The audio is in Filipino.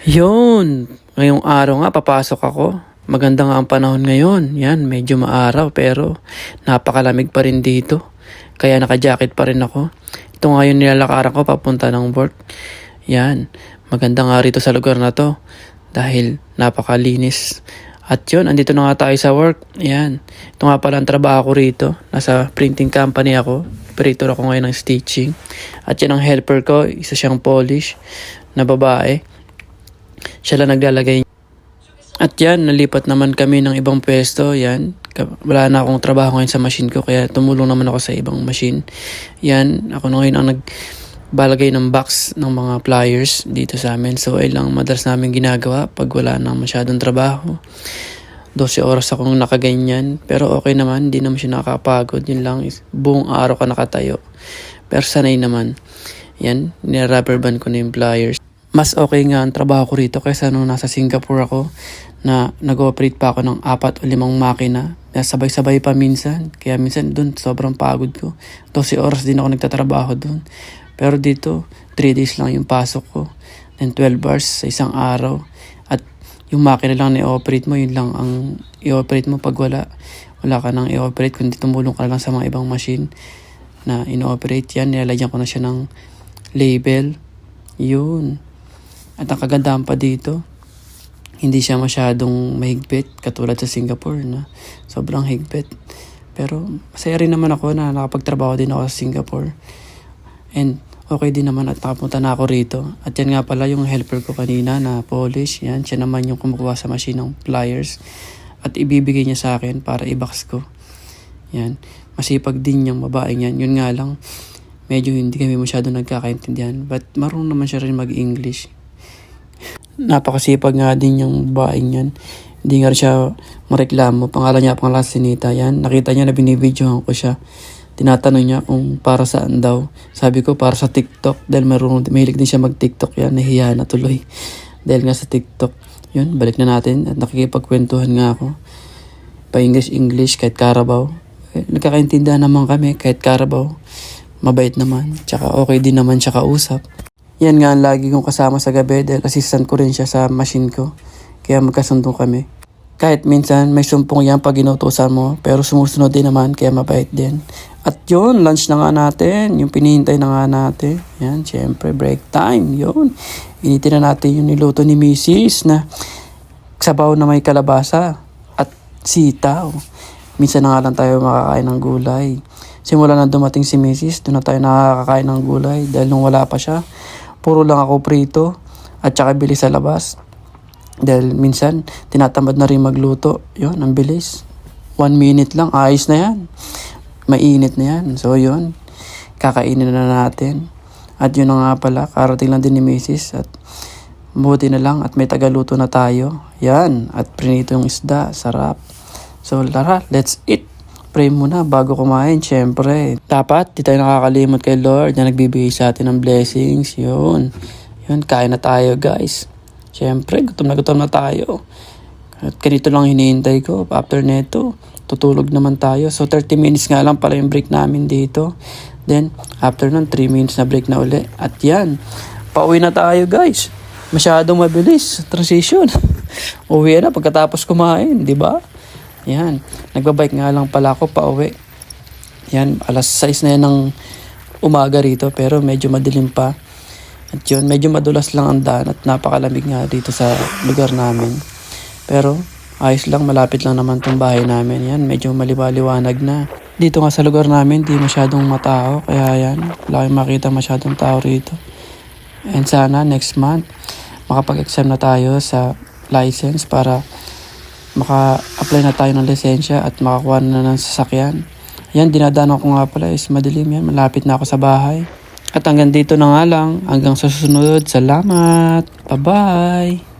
Yun, ngayong araw nga papasok ako. Maganda nga ang panahon ngayon. Yan, medyo maaraw pero napakalamig pa rin dito. Kaya naka-jacket pa rin ako. Ito nga yung nilalakaran ko papunta ng work. Yan, maganda nga rito sa lugar na to dahil napakalinis. At yun, andito na nga tayo sa work. Yan, ito nga pala ang trabaho ko rito. Nasa printing company ako. Operator ako ngayon ng stitching. At yan ang helper ko, isa siyang Polish na babae. Siya lang naglalagay. At yan, nalipat naman kami ng ibang pwesto. Yan, wala na akong trabaho ngayon sa machine ko kaya tumulong naman ako sa ibang machine. Yan, ako na ngayon ang nagbalagay ng box ng mga pliers dito sa amin. So ay lang madalas namin ginagawa pag wala na masyadong trabaho. 12 oras akong nakaganyan. Pero okay naman, hindi naman siya nakakapagod. Yun lang, buong araw ka nakatayo. Pero sanay naman. Yan, nirubber band ko na yung pliers. Mas okay nga ang trabaho ko rito kaysa nung nasa Singapore ako na nag-operate pa ako ng 4 o 5 makina. Sabay-sabay pa minsan. Kaya minsan dun sobrang pagod ko. 12 oras din ako nagtatrabaho dun. Pero dito, 3 days lang yung pasok ko. Then 12 hours sa isang araw. At yung makina lang na i-operate mo, yun lang ang i-operate mo pag wala. Wala ka nang i-operate kundi tumulong ka lang sa mga ibang machine na in-operate. Yan, nilalagyan ko na siya ng label. Yun. At ang kagandahan pa dito, hindi siya masyadong mahigpit katulad sa Singapore na sobrang higpit. Pero masaya rin naman ako na nakapagtrabaho din ako sa Singapore. And okay din naman at nakapunta na ako rito. At yan nga pala yung helper ko kanina na Polish. Yan, siya naman yung kumukuha sa machine ng pliers. At ibibigay niya sa akin para i-box ko. Yan, masipag din yung babaeng yan. Yun nga lang, medyo hindi kami masyado nagkakaintindihan. But marunong naman siya rin mag-English. Napakasipag nga din yung babaeng yan. Hindi nga rin siya mareklamo. Pangalan niya Sinita. Yan, nakita niya na binibidyohan ko siya. Tinatanong niya kung para saan daw. Sabi ko para sa TikTok. Dahil mahilig din siya mag-TikTok. Yan, nahiya na tuloy. Dahil nga sa TikTok. Yun, balik na natin. At nakikipagkwentuhan nga ako. Pa-English kahit Carabao. Nagkakaintindihan naman kami kahit Carabao. Mabait naman. Tsaka okay din naman siya kausap. Yan nga ang lagi kong kasama sa gabi dahil assistant ko rin siya sa machine ko. Kaya magkasundo kami. Kahit minsan may sumpong yan pag inutusan mo pero sumusunod din naman kaya mabait din. At yun, lunch na nga natin. Yung pinihintay na nga natin. Yan, syempre break time. Yun. Initin na natin yung niluto ni Mrs. na sabaw na may kalabasa at sitaw. Minsan na nga lang tayo makakain ng gulay. Simula na dumating si Mrs. Doon na tayo nakakain ng gulay dahil nung wala pa siya. Puro lang ako prito at saka bilis sa labas. Dahil minsan, tinatamad na rin magluto. Yun, ang bilis. 1 minute lang, ayos na yan. Mainit na yan. So yun, kakainin na natin. At yun na nga pala, karating lang din ni Mrs. At buti na lang at may tagaluto na tayo. Yan, at prinito yung isda, sarap. So Lara, let's eat. Pray muna bago kumain, syempre. Dapat, di tayo nakakalimot kay Lord na nagbibigay sa atin ng blessings. Yun, kain na tayo guys. Syempre, gutom na tayo. At ganito lang hinihintay ko. After neto, tutulog naman tayo. So 30 minutes nga lang pala yung break namin dito. Then, after nun, 3 minutes na break na uli. At yan, pauwi na tayo guys. Masyadong mabilis, transition. Uwi na pagkatapos kumain, di ba? Yan, nagbabike nga lang pala ako pa uwi. Yan, alas 6 na yan ng umaga rito pero medyo madilim pa. At yun, medyo madulas lang ang daan at napakalamig nga dito sa lugar namin. Pero ayos lang, malapit lang naman tong bahay namin. Yan, medyo maliwanag na. Dito nga sa lugar namin, di masyadong matao. Kaya yan, wala kayong makita masyadong tao rito. And sana next month, makapag-exam na tayo sa license para maka-apply na tayo ng lisensya at makakuha na ng sasakyan. Yan, dinadaanan ko nga pala is madilim yan. Malapit na ako sa bahay. At hanggang dito na nga lang. Hanggang sa susunod. Salamat. Bye-bye.